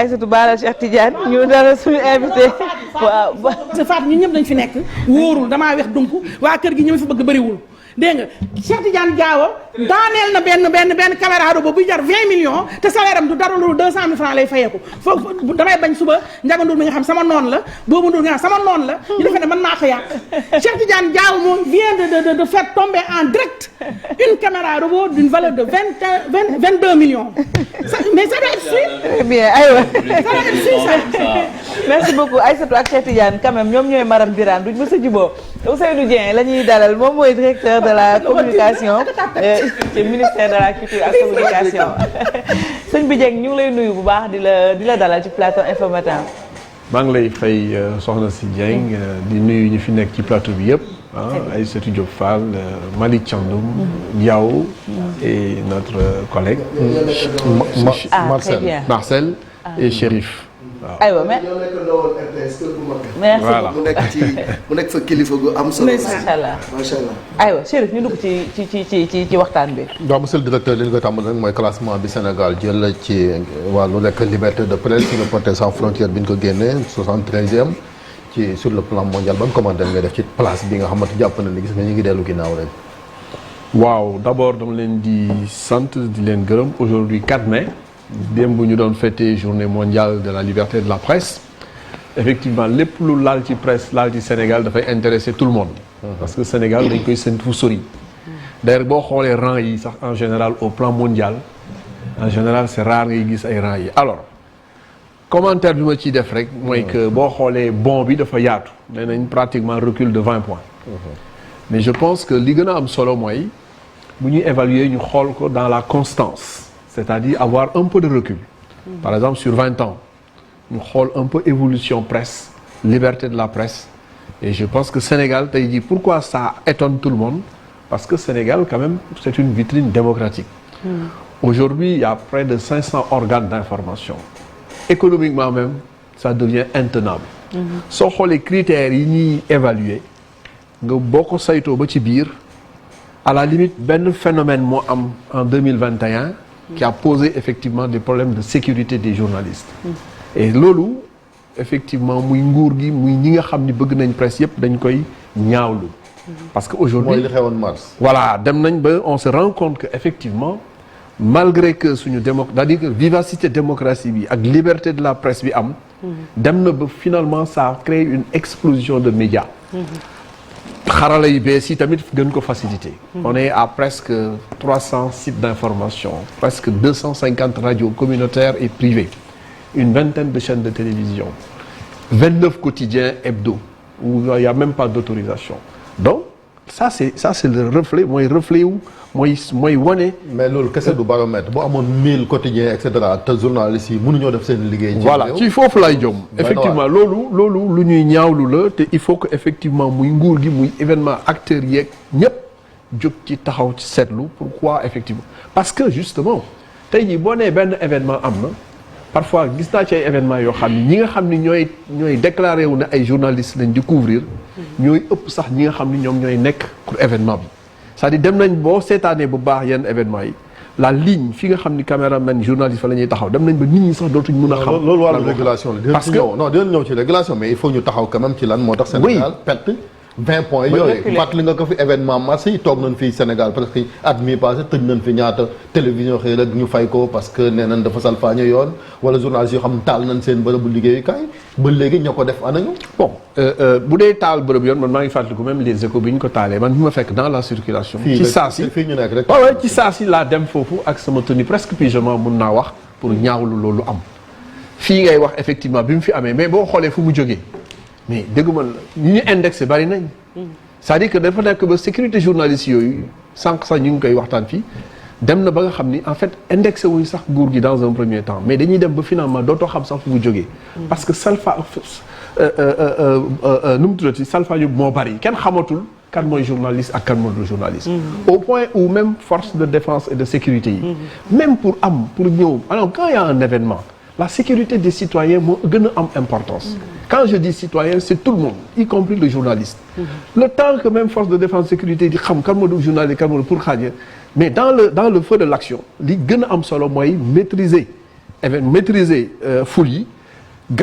Aïssatou Bara Cheikh Tidiane ñu dara suñu invité waaw. Fatou ñun ñëpp dañ fi nekk wóorul damaa weex donc waa kër gi ñi ma fi bëgg bëriwul dégg nga Cheikh Tidiane Diawo daaneel na benn caméra robot buy jar 20 millions te salaire am du dara lu 200 000 francs lay fayeeku foofu damay bañ suba Ndiaga Ndour mi nga xam sama noonu la boobu Ndour nga xam sama noonu la ñu defee ne mën naa ko yàq Cheikh Tidiane Diawo moom vient de faire tomber en direct une caméra robot d'une valeur de 22 millions mais ça doit être suite. Très bien aywa. Ça doit être suite ça. Merci beaucoup Aïssatou ak Cheikh Tidiane quand même ñoom ñooy Maram Birane duñ mës a jubóo Ousseynou Dieng la ñuy dalal moom mooy directeur de la communication ci ministère de la culture ak communication sëñ bi Dieng ñu ngi lay nuyu bu baax di la dalal ci plateau Infos Matin. maa ngi lay fay soxna si Dieng di nuyu ñu fi nekk ci plateau bi yëpp Aïssatou Diop Fall Malick Thiandoum Diaw et notre collègue Marcel et Chérif. waaw aywa mais merci voilà mu nekk fa kilifa gu am solo. macha allah aywa Chérif ñu dugg ci waxtaan bi. donc monsieur le directeur li ñu koy tàmbali nag mooy classement bi Sénégal jël ci wàllu rek liberté de presse ci Reporters sans frontières bi ñu ko génnee 73e ci sur le plan mondial ban commentaire ngay def ci place bi nga xamante jàpp na ni gis nga ñu ngi dellu ginnaaw rek. waaw d'abord dama leen di sant di leen gërëm aujourd'hui 4 mai. démb ñu doon fêter journée mondiale de la liberté de la presse effectivement lépp lu laal ci presse laal ci Sénégal dafay intéresser tout le monde parce que Sénégal dañ koy séntu fu sori d'ailleurs boo xoolee rang yi sax en général au plan mondial en général c'est rare ngay gis ay rang yi alors commentaire bi ma ciy def rek mooy que boo xoolee bon bi dafa yaatu nee nañ pratiquement recul de 20 points mais je pense que li gën a am solo mooy bu ñuy évaluer ñu xool ko dans la constance c'est-à-dire avoir un peu de recul. Par exemple, sur 20 ans, nous regardons un peu évolution presse, liberté de la presse. Et je pense que Sénégal, tu dit pourquoi ça étonne tout le monde? Parce que Sénégal, quand même, c'est une vitrine démocratique. Aujourd'hui, il y a près de 500 organes d'information. Économiquement même, ça devient intenable. Sauf les critères yi évalués, nga boko sayto ba ci biir, à la limite, ben phénomène mo am en 2021. Qui a posé effectivement des problèmes de sécurité des journalistes. Et loolu effectivement muy nguur gi muy ñi nga xam ni bëgg nañ presse yëpp dañ koy ñaawlu. parce que aujourd'hui mooy li xewoon mars. voilà dem nañ ba on se rend compte que effectivement malgré que suñu c'est-à-dire que vivacité démocratie bi ak liberté de la presse bi am. dem na ba finalement ça a créé une explosion de médias. xarala yi bees yi tamit gën ko facilité. on est à presque 300 sites d'information presque 250 radios communautaires et privées une vingtaine de chaînes de télévision 29 quotidiens hebdo où il y a même pas d'autorisation donc ça c'est le reflet mooy reflet wu mooy wane. mais loolu kese du baromètre bu amoon 1000 quotidiens et cetera te journalistes yi mënuñoo def seen liggéey. voilà ci foofu lay jom. effectivement loolu lu ñuy ñaawlu la te il faut que effectivement muy nguur gi muy événement acteurs yeeg ñëpp jóg ci taxaw ci seetlu pourquoi effectivement parce que justement tey jii boo nee benn événement am na parfois gis naa ci ay événements yoo xam ni ñi nga xam ni ñooy déclaré wu ne ay journalistes lañ di couvrir ñooy ëpp sax ñi nga xam ni ñoom ñooy nekk pour événement bi. c'est-à-dire dem nañ boo seetaanee bu baax yenn événement yi la ligne fi nga xam ni caméraman journaliste fa la ñuy taxaw dem nañ ba nit ñi sax dootuñ mën a xam. loolu wàllu régulation la. parce que non dinañ ñëw ci régulation mais il faut ñu taxaw quand même ci lan moo tax. Sénégal perte 20 points yooyu. fàttali nga ko fi événement mars yi toog nañ fii Sénégal parce que at mi passé tëj nañ fi ñaata télévision xëy rek ñu fay ko parce que nee nañ dafa salfaañe yoon wala journaliste yoo xam taal nañ seen bërëbu liggéeyukaay ba léegi ñoo ko def anañu. bon bu dee taal bërëb yoon man maa ngi fàttaliku même les échos bi ñu ko taalee man bi ma fekk dans la circulation. ci saa si fii ñu nekk rek. waaw ci saa si laa dem foofu ak sama tenue presque pyjama mun naa wax pour ñaawlu loolu am fii ngay wax effectivement bi mu fi amee mais boo xoolee fu mu jógee mais dégg man ñi ñu indexé bari nañ. c'est-à-dire que dafa nekk ba sécurité journaliste yooyu sànq sax ñu ngi koy waxtaan fii dem na ba nga xam ni en fait indexé wuñ sax nguur gi dans un premier temps mais dañuy dem ba finalement dootoo xam sax fu mu jógee. parce que nu mu tuddati salfaañu moo bari kenn xamatul kan mooy journaliste ak kan mooy du journaliste. au point où même force de défense et de sécurité yi. même pour ñëw alors quand il y a un événement. la sécurité des citoyens moo gën a am importance. Quand je dis citoyen, c'est tout le monde, y compris le journaliste. Le temps que même force de défense sécurité di xam kan moo du journaliste kan moo pour xaajee mais dans le feu de l'action li gën a am solo mooy maîtriser maîtriser foule yi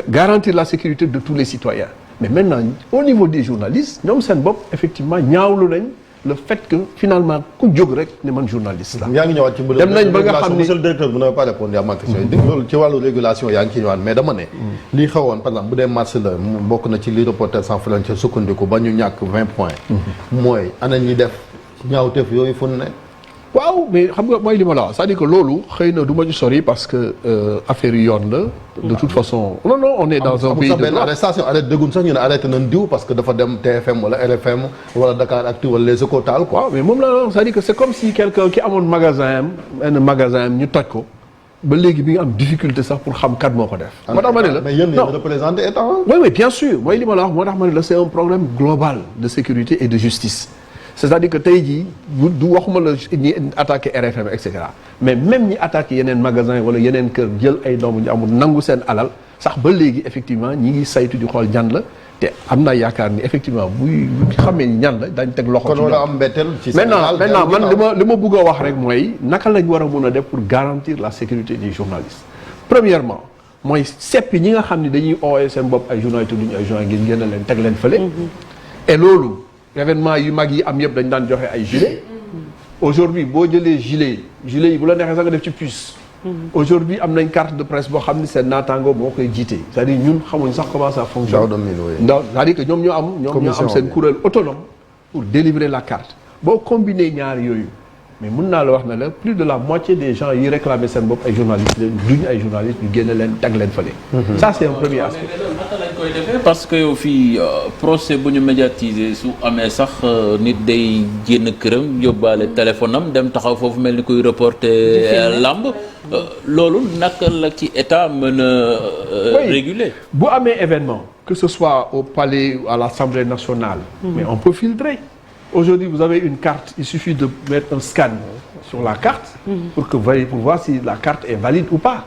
garantir la sécurité de tous les citoyens mais maintenant au niveau des journalistes ñoom seen bopp effectivement ñaawlu nañ le fait que finalement ku jóg rek ne man journaliste la. yaa ngi ñëwaat ci mbirum dem nañ ba nga xam ni monsieur le directeur vous n'avez pas répondu à ma question loolu ci wàllu régulation yaa ngi ciy ñëwaat mais dama ne. lii xewoon par exemple bu dee mars la bokk na ci li Reporters sans frontières sukkandiku ba ñu ñàkk 20 points. mooy ana ñi def ñaawteef yooyu fu ne. waaw mais xam nga mooy li ma la wax c'est-à-dire que loolu xëy na du ma ci sori parce que affaire yu yoon la de toute façon non on est dans un pays de droit. arrestation arrêté dégguñ sax ñu ne arrêté nañ diw parce que dafa dem TFM wala RFM wala Dakaractu wala Les Échos taal quoi. waaw mais moom la wax c'est-à-dire que c'est comme si quelqu'un ki amoon magasin am ñu toj ko ba léegi bi nga am difficulté sax pour xam kat moo ko def. moo tax ma ne la mais yéen ñoo représenté état. oui bien sûr mooy li ma la wax moo tax ma ne la c'est un problème global de sécurité et de justice. c'est-à-dire que tey jii du waxuma la ñi attaqué RFM et cetera mais même ñi attaqué yeneen magasin wala yeneen kër jël ay doomu ñu amul nangu seen alal sax ba léegi effectivement ñi ngi saytu di xool ñan la te am naa yaakaar ni effectivement buy xamee ñan la dañ teg loxo. kon wala am mbetteel ci Sénégal maintenant man li ma bëgg a wax rek mooy naka lañ war a mun a def pour garantir la sécurité des journalistes. premièrement mooy seppi ñi nga xam ne dañuy ooyee seen bopp ay journalistes duñu ay journalistes ngeen génn leen teg leen fële. et loolu. événement yu mag yi am yëpp dañ daan joxe ay gilets aujourd'hui boo jëlee gilets yi bu la neexee sax nga def ci puce aujourd'hui am nañ carte de presse boo xam ni seen naataango moo koy jiite c'est-à-dire ñun xamuñ sax comment ça fonctionne ndax c'est-à-dire que ñoom ñoo am seen kuréel autonome pour délivrer la carte boo combiner ñaar yooyu mais mën naa la wax ne la plus de la moitié des gens yi réclamer seen bopp ay journalistes duñu ay journalistes ñu génne leen teg leen fële. Ça c'est un premier aspect. naka lañ koy defee parce que yow fii procès bu ñu médiatiser su amee sax nit day génn këram yóbbaale téléphone am dem taxaw foofu mel ni kuy reporter lamb loolu naka la ci état mën a réguler. bu amee événement que ce soit au palais ou à l'Assemblée nationale. mais on peut filtrer. Aujourd'hui, vous avez une carte, il suffit de mettre un scan sur la carte pour voir si la carte est valide ou pas.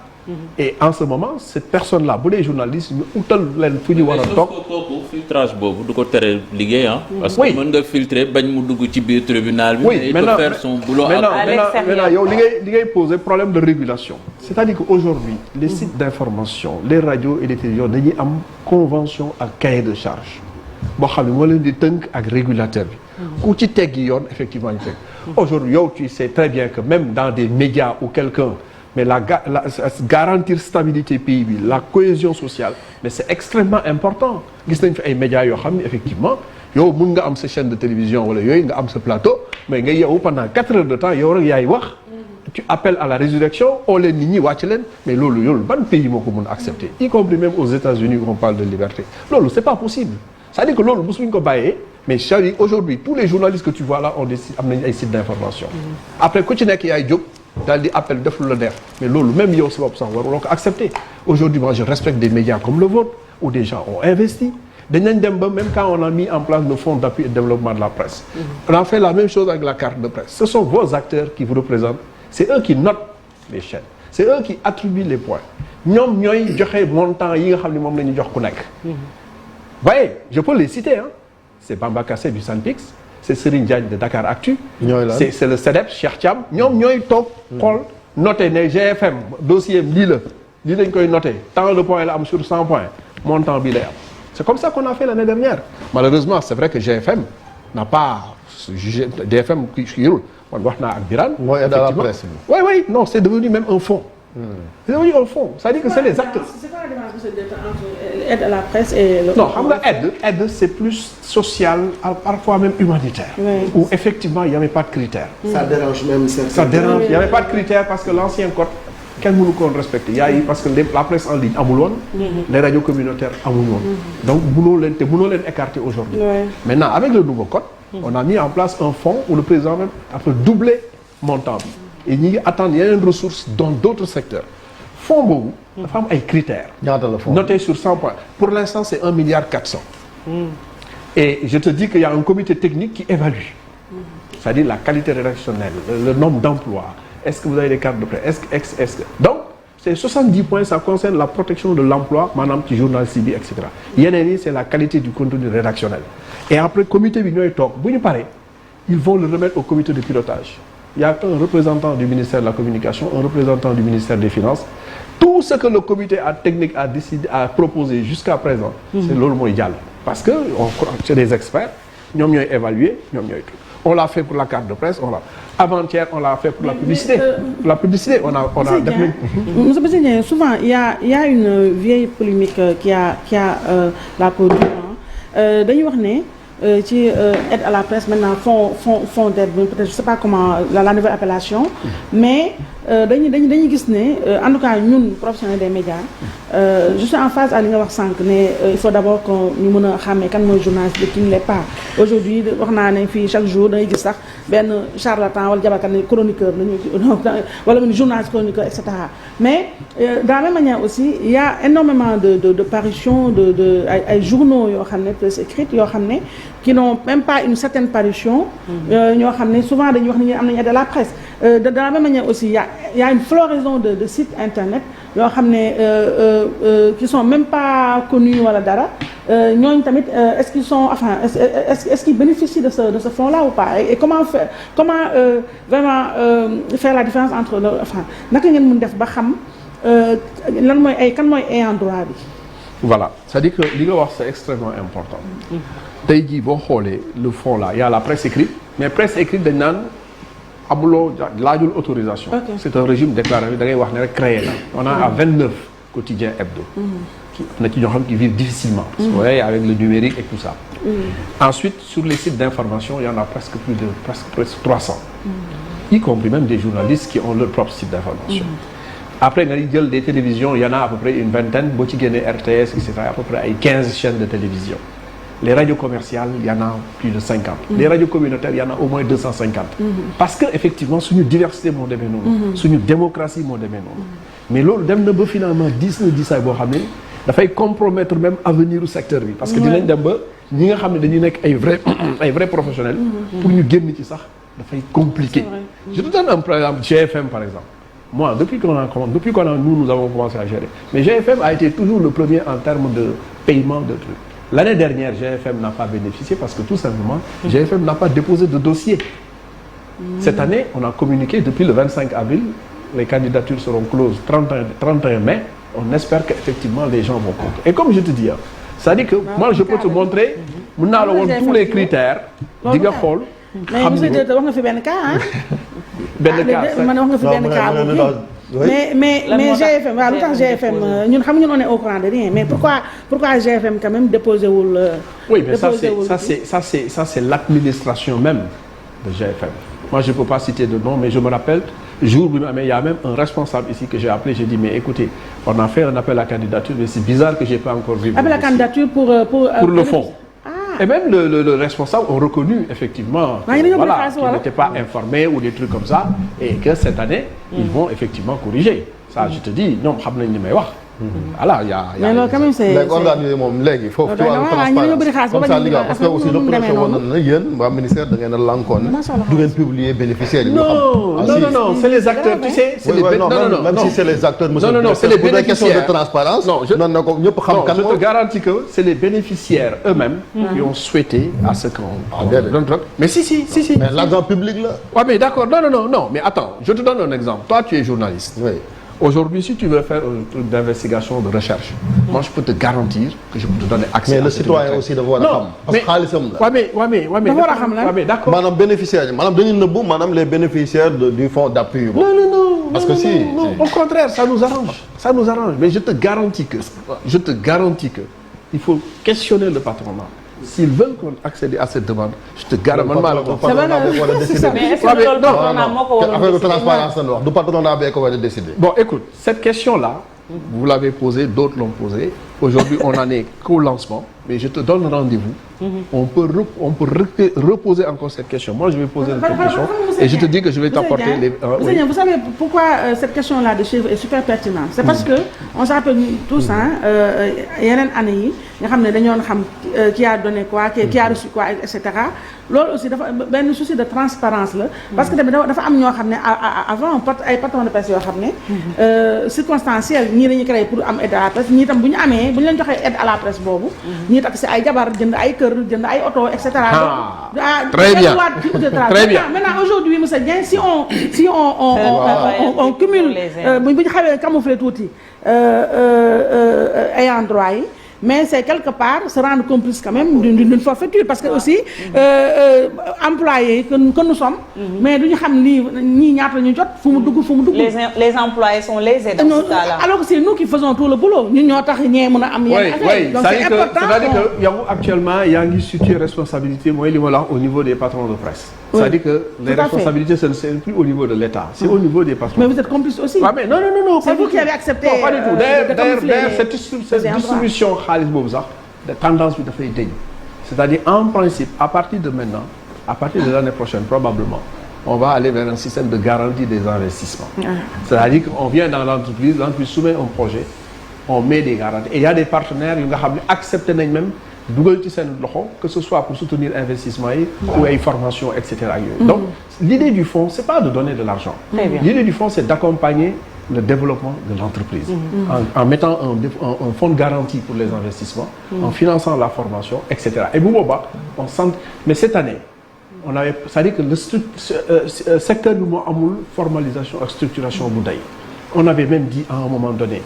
Et en ce moment, cette personne-là, bu dee journaliste ñu utal leen fu ñu war a toog. kooku filtrage boobu du ko tere liggéey ah. parce que mën nga filtrer bañ mu dugg ci biir tribunal bi. oui maintenant faire son boulot maintenant yow li ngay poser problème de régulation. C'est-à-dire que aujourd'hui les sites d'information, les radios et les télévisions dañuy am convention ak cahier de charge boo xam ne moo leen di tënk ak régulateur bi. ku ci teggi yoon effectivement ñu teg. aujourd'hui yow tu sais très bien que même dans des médias ou quelqu'un mais la garantir stabilité pays bi la cohésion sociale mais c'est extrêmement important gis nañ fi ay médias yoo xam ne effectivement yow mun nga am sa chaîne de télévision wala yooyu nga am sa plateau mais nga yeewu pendant 4 heures de temps yow rek yaay wax tu appelles à la résurrection oo leen nit ñi wàcc leen mais loolu ban pays moo ko mun accepter y compris même aux États-Unis où on parle de liberté loolu c'est pas possible c'est-à-dire que loolu mosuñu ko bàyyee mais c'est-à-dire aujourd'hui tous les journalistes que tu vois là am nañu ay sites d'information après ku ci nekk yaay jóg daal di appel def lu la neex mais loolu même yow sa bopp sax waruloo ko accepter aujourd'hui moi je respecte des médias comme le vôtre où des gens ont investi dañ dem ba même quand on a mis en place le fonds d'appui et de développement de la presse on a fait la même chose avec la carte de presse ce sont vos acteurs qui vous représentent c'est eux qui notent les chaînes c'est eux qui attribuent les points ñoom ñooy joxe montant yi nga xam ne moom la ñu jox ku nekk voyez je peux les citer hein c'est Bamba Kassé du Synpics c'est Serigne Diagne de Dakaractu c'est le CEDEP Cheikh Thiam ñoom ñooy toog xool noté ne GFM dossier lii lañ koy noté tant de points la am sur 100 points montant bi lay am c'est comme ça qu'on a fait l'année dernière malheureusement c'est vrai que GFM n'a pas jugé DFM ki yirul man wax naa ak Birane mooy aide à la presse oui non c'est devenu même un fonds c'est devenu un fonds c'est-à-dire que c'est les acteurs c'est quoi la différence entre aide à la presse et non xam nga aide c'est plus social parfois même humanitaire où effectivement il y avait pas de critères ça dérange même ça dérange il y avait pas de critères parce que l'ancien code kenn mënu ko woon respecter parce que la presse en ligne amul woon les radios communautaires amul woon donc mënoo leen écarter aujourd'hui maintenant avec le nouveau code on a mis en place un fonds où le président même a fait doubler montant bi et ñi ngi attendre yeneen ressources dans d'autres secteurs fonds boobu dafa am ay critères ñaata la fonds noté sur 100 points pour l'instant c'est 1,4 milliard et je te dis qu'il y a un comité technique qui évalue c'est-à-dire la qualité rédactionnelle le nombre d'emplois est-ce que vous avez des cartes de presse est-ce que donc c'est 70 points ça concerne la protection de l'emploi maanaam ci journalistes bi et cetera yeneen yi c'est la qualité du contenu rédactionnel et après comité bi ñooy toog bu ñu paree ils vont le remettre au comité de pilotage il y a un représentant du ministère de la communication un représentant du ministère des finances tous tout ce que le comité technique a décidé a proposé jusqu'à présent. c'est loolu mooy jàll. parce que on croit c'est des experts ñoom ñooy évaluer ñoom ñooy tout. On l'a fait pour la carte de presse, avant-hier on l'a fait pour la publicité. Pour la publicité, on a Monsieur Bézigné, souvent il y a une vieille polémique qui a la peau dure. Dañuy wax ne ci aide à la presse maintenant fond d'aide peut-être je sais pas comment la nouvelle appellation, mais dañuy gis ne en tout cas ñun professionnels des médias je suis en phase à li nga wax sànq ne il faut d'abord que ñu mën a xàmmee kan mooy journaliste de qui ne l'est pas. Aujourd'hui wax naa ne fii chaque jour dangay gis sax benn charlatan wala jabarkat ne chroniqueur lañu wala mu journaliste chroniqueur et cetera. Mais de la même manière aussi il y a énormément de parutions de ay journaux yoo xam ne presse écrite yoo xam ne qui n'ont même pas une certaine parution. ñoo xam ne souvent dañuy wax ne am nañu aide à la presse. De la même manière aussi il y a une floraison de sites internet yoo xam ne qui sont même pas connus wala dara ñooñu tamit est-ce qu'ils sont enfin est-ce qu'ils bénéficient de ce fonds-là ou pas et comment vraiment faire la différence entre enfin naka ngeen mën def ba xam lan mooy kan mooy ayant droit bi. Voilà, c'est-à-dire que li nga wax c'est extrêmement important. Tey jii boo xoolee le fonds là il y a la presse écrite mais presse écrite dañ naan amuloo laajul autorisation. Okay. C'est un régime déclaré da ngay wax ne rek créé la. On a à 29 quotidiens hebdo. na ci ñoo xam qui vivent difficilement. Parce que ouais, avec le numérique et tout ça. Ensuite sur les sites d'information il y en a presque 300. Y compris même des journalistes qui ont leur propre site d'information. Après nga jël des télévisions il y en a à peu près une vingtaine boo ci génnee RTS et cetera à peu près ay 15 chaînes de télévision. Les radios commerciales il y en a plus de 50. Les radios communautaires il y en a au moins 250. Parce que effectivement suñu diversité moo demee noonu. suñu démocratie moo demee noonu. mais loolu dem na ba finalement diisaay boo xam ne dafay compromettre même avenir u secteur bi. parce que dinañ dem ba ñi nga xam ne dañuy nekk ay vrais professionnels. pour ñu génn ci sax dafay compliqué. Je te donne un par exemple GFM par exemple. Moi, depuis qu'on nous avons commencé à gérer. Mais GFM a été toujours le premier en termes de paiement de trucs. L'année dernière, GFM n'a pas bénéficié parce que tout simplement, GFM n'a pas déposé de dossier. Cette année, on a communiqué depuis le 25 avril. Les candidatures seront closes 31 mai. On espère qu'effectivement les gens vont compter. Et comme je te dis, c'est-à-dire que moi, je peux te montrer tous les critères. Di nga xool. mais monsieur Diop wax nga fi benn cas benn cas man wax nga fi benn cas mais GFM waaw lu tax GFM ñun xam nga ñun on est au courant de rien mais pourquoi GFM quand même déposé wul. Oui mais ça c'est l'administration même de GFM. Moi je peux pas citer de nom mais je me rappelle jour bi il y a même un responsable ici que j'ai appelé j'ai dit mais écoutez on a fait un appel à candidature mais c'est bizarre que j'ai pas encore vu. Appel à candidature pour le fonds. Et même le responsable ont reconnu effectivement qu'ils n'étaient pas informés ou des trucs comme ça et que cette année ils vont effectivement corriger. Ça je te dis ñoom xam nañ li may wax. Voilà y a mais loolu quand même c'est léegi organes yooyu moom léegi foofu ci wàllu transparence comme ça li nga parce que aussi reproché woon na yéen waa ministère da ngeen a lankoon du ngeen publier bénéficiaires yi. non c'est les acteurs tu sais. c'est les même si c'est les acteurs monsieur. non c'est les bénéficiaires pour des questions de transparence. non na ko ñëpp xam kan je te garantis que c'est les bénéficiaires eux-mêmes. qui ont souhaité à ce qu'on mais si. mais l'argent public là. Ouais mais d'accord non mais attends je te donne un exemple toi tu es journaliste. Oui. Aujourd'hui, si tu veux faire un truc d'investigation, de recherche, moi je peux te garantir que je peux te donner accès. Mais le citoyen aussi dafa war a xam. parce que xaalisam la. Ouais mais d'accord. maanaam bénéficiaires yi maanaam dañuy nëbbu maanaam les bénéficiaires du fonds d'appui. Non. parce que non, au contraire, ça nous arrange. Mais je te garantis que il faut questionner le patronat. S'ils veulent qu'on accède à cette demande, je te garantis. Mais est-ce que loolu patronat moo ko waroon affaire de transparence la wax du patronat bee ko war a décider. Bon, écoute, cette question-là, vous l'avez posée, d'autres l'ont posée. Aujourd'hui, on en est qu'au lancement, mais je te donne rendez-vous. On peut reposer encore cette question. Moi, je vais poser une question et je te dis que je vais t'apporter les. Vous savez pourquoi cette question-là de chiffres est super pertinente. C'est parce que on se rappelle tous yeneen année yi nga xam ne dañoo xam qui a donné quoi qui a reçu quoi et cetera. Loolu aussi dafa benn souci de transparence la. parce que tamit dafa am ñoo xam ne avant ay patrons de presse yoo xam ne circonstanciel ñii dañuy créé pour am aide à la presse ñii tam bu ñu leen joxee aide à la presse boobu. ñii takk si ay jabar jënd ay kër jënd ay oto et cetera. Très bien. Très bien. Maintenant aujourd'hui monsieur Dieng si on cumule bu ñu xawee camoufler tuuti ayant droit yi. Mais c'est quelque part se rendre complice quand même d'une forfaiture parce que aussi employés que nous sommes. Mais duñu xam ñii ñaata ñu jot fu mu dugg. Les employés sont lésés dans ce cas-là. Alors que c'est nous qui faisons tout le boulot ñun ñoo tax ñee mën a am yenn affaire. Donc c'est important. C'est-à-dire que yow actuellement yaa ngi situer responsabilité mooy li ma la wax au niveau des patrons de presse. C'est-à-dire que les responsabilités ce n'est plus au niveau de l'État, c'est au niveau des patrons. Mais vous êtes complice aussi. Ah mais non. C'est vous qui avez accepté. Non, pas du tout. D'ailleurs cette distribution xaalis boobu sax de tendance bi dafay deñ. C'est-à-dire en principe à partir de maintenant, à partir de l'année prochaine probablement, on va aller vers un système de garantie des investissements. C'est-à-dire qu'on vient dans l'entreprise soumet un projet, on met des garanties. Et il y a des partenaires yu nga xam ne accepté nañ même dugal ci seen loxo que ce soit pour soutenir investissement yi ou ay formation et cetera yooyu. Donc l'idée du fonds c'est pas de donner de l'argent. L'idée du fonds c'est d'accompagner le développement de l'entreprise en mettant un fonds de garantie pour les investissements, en finançant la formation et cetera. Et bu boobaa on sent mais cette année on avait c'est-à-dire que le secteur bi moo amul formalisation ak structuration bu day. On avait même dit à un moment donné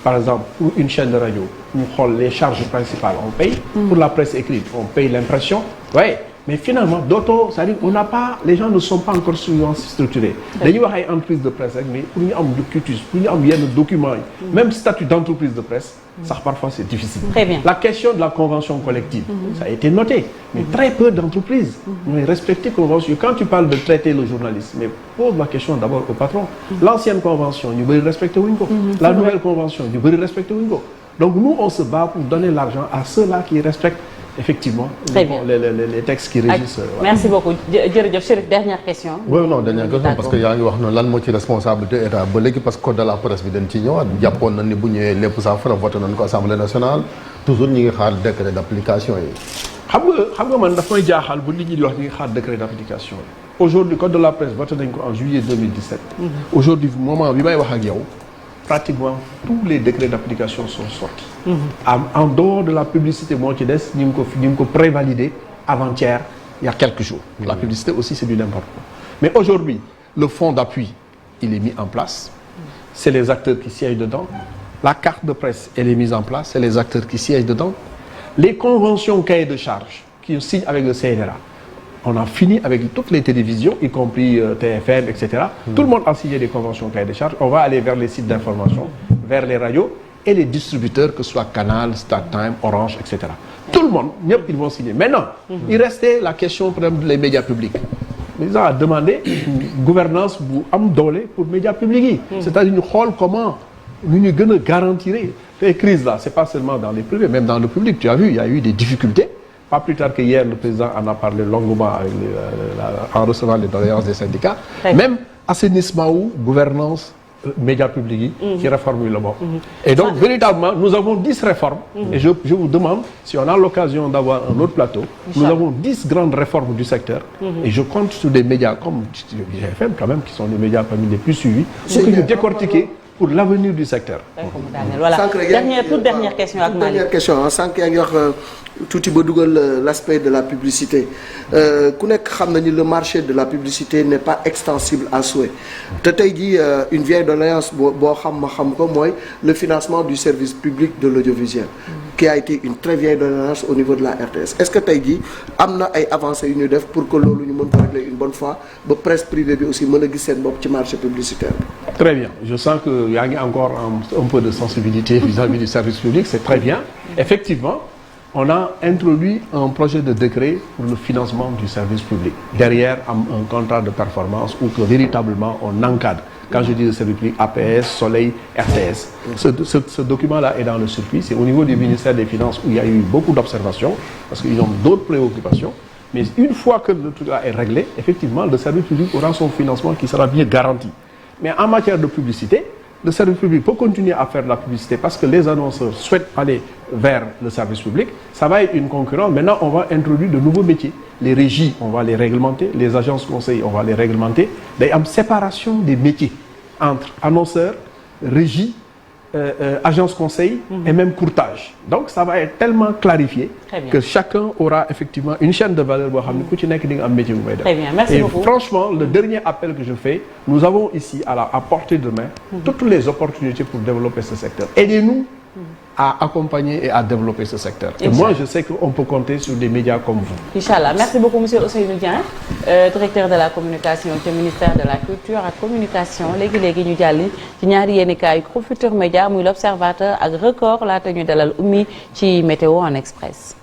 par exemple pour une chaîne de radio ñu xool les charges principales on paye. Pour la presse écrite on paye l'impression. Oui, mais finalement d'autres c'est-à-dire on n'a pas les gens ne sont pas encore structurés. Dañuy wax ay entreprise de presse rek mais pour ñu am quitus pour ñu am yenn documents yi. Même statut d'entreprise de presse. Ça parfois c'est difficile. Très bien. La question de la convention collective. Ça a été noté. Mais très peu d'entreprises ont respecté convention. Quand tu parles de traiter le journaliste, mais pose la question d'abord au patron. L'ancienne convention, ñu bëri respecté wuñ ko. La nouvelle convention, ñu bëri respecté wuñ ko. Donc nous on se bat pour donner l'argent à ceux-là qui respectent effectivement les textes qui régissent. Merci beaucoup jërëjëf Chérif dernière question. Oui non dernière question parce que yaa ngi wax noonu lan moo ci responsabilité état ba léegi parce que code de la presse bi dañ ci ñëwaat jàppoon na ni bu ñëwee lépp saafara voté nañ ko assemblée nationale toujours ñu ngi xaar décret d'application yi. xam nga man daf may jaaxal bu nit ñi di wax ñu ngi xaar décret d'application yi. Aujourd'hui code de la presse voté nañ ko en juillet 2017. Aujourd'hui moment bi may wax ak yow. Pratiquement tous les décrets d'application sont sortis. En dehors de la publicité moo ci des ñu ngi ko prévalidé avant-hier il y a quelques jours. La publicité aussi c'est du n'importe quoi. Mais aujourd'hui le fonds d'appui il est mis en place. C'est les acteurs qui siègent dedans. La carte de presse elle est mise en place. C'est les acteurs qui siègent dedans. Les conventions cahiers de charges qui signent avec le CNRA. On a fini avec toutes les télévisions, y compris TFM, etc. Tout le monde a signé des conventions cahiers de charges. On va aller vers les sites d'information, vers les radios et les distributeurs, que ce soit Canal, StarTime, Orange, etc. Tout le monde, ils vont signer. Maintenant, il restait la question pour les médias publics. Ils ont demandé une gouvernance bu am doole pour médias publics. C'est-à-dire ñu xool comment ñu gën a garantir les crises là. C'est pas seulement dans les privés, même dans le public. Tu as vu, il y a eu des difficultés. Pas plus tard que hier, le président en a parlé longuement avec en recevant les doléances des syndicats. Même assainissement ou gouvernance médias publics qui réforme le bon. Et donc, véritablement, nous avons 10 réformes. Et je vous demande, si on a l'occasion d'avoir un autre plateau, nous avons 10 grandes réformes du secteur. Et je compte sur des médias comme GFM, quand même, qui sont les médias parmi les plus suivis, pour que nous décortiquer pour l'avenir du secteur. Voilà. Toute dernière question ak Malick. Dernière question sànq yaa ngi wax tuuti ba dugal l'aspect de la publicité ku nekk xam nañu le marché de la publicité n'est pas extensible à souhait te tey jii une vieille doléance boo xam ma xam ko mooy le financement du service public de l'audiovisuel qui a été une très vieille doléance au niveau de la RTS. Est-ce que tey jii am na ay avancées yu ñu def pour que loolu ñu mën ko régler une bonne fois ba presse privée bi aussi mën a gis seen bopp ci marché publicitaire bi. Très bien. Je sens que il y a encore un peu de sensibilité vis-à-vis du service public, c'est très bien. Effectivement, on a introduit un projet de décret pour le financement du service public. Derrière, un contrat de performance où que véritablement on encadre. Quand je dis le service public, APS, Soleil, RTS. Ce document-là est dans le circuit. C'est au niveau du ministère des Finances où il y a eu beaucoup d'observations parce qu'ils ont d'autres préoccupations. Mais une fois que le truc est réglé, effectivement, le service public aura son financement qui sera bien garanti. Mais en matière de publicité, le service public peut continuer à faire de la publicité parce que les annonceurs souhaitent aller vers le service public. Ça va être une concurrence. Maintenant, on va introduire de nouveaux métiers. Les régies, on va les réglementer. Les agences conseils, on va les réglementer. Il y a une séparation des métiers entre annonceurs, régie agence conseil et même courtage. Donc ça va être tellement clarifié que chacun aura effectivement une chaîne de valeur boo xam ne ku ci nekk di nga am métier bu may def. Très bien, merci beaucoup. Et franchement, le dernier appel que je fais, nous avons ici à portée de main toutes les opportunités pour développer ce secteur. Aidez-nous à accompagner et à développer ce secteur. Et moi, je sais qu'on peut compter sur des médias comme vous. Inch'Allah. Merci beaucoup, monsieur Ousseynou Dieng, directeur de la communication du ministère de la culture et communication. léegi ñu jàll ci ñaari yéenekaay Groupe Futurs Médias muy l'Observateur ak Record laata ñu dalal Oumy ci météo en express.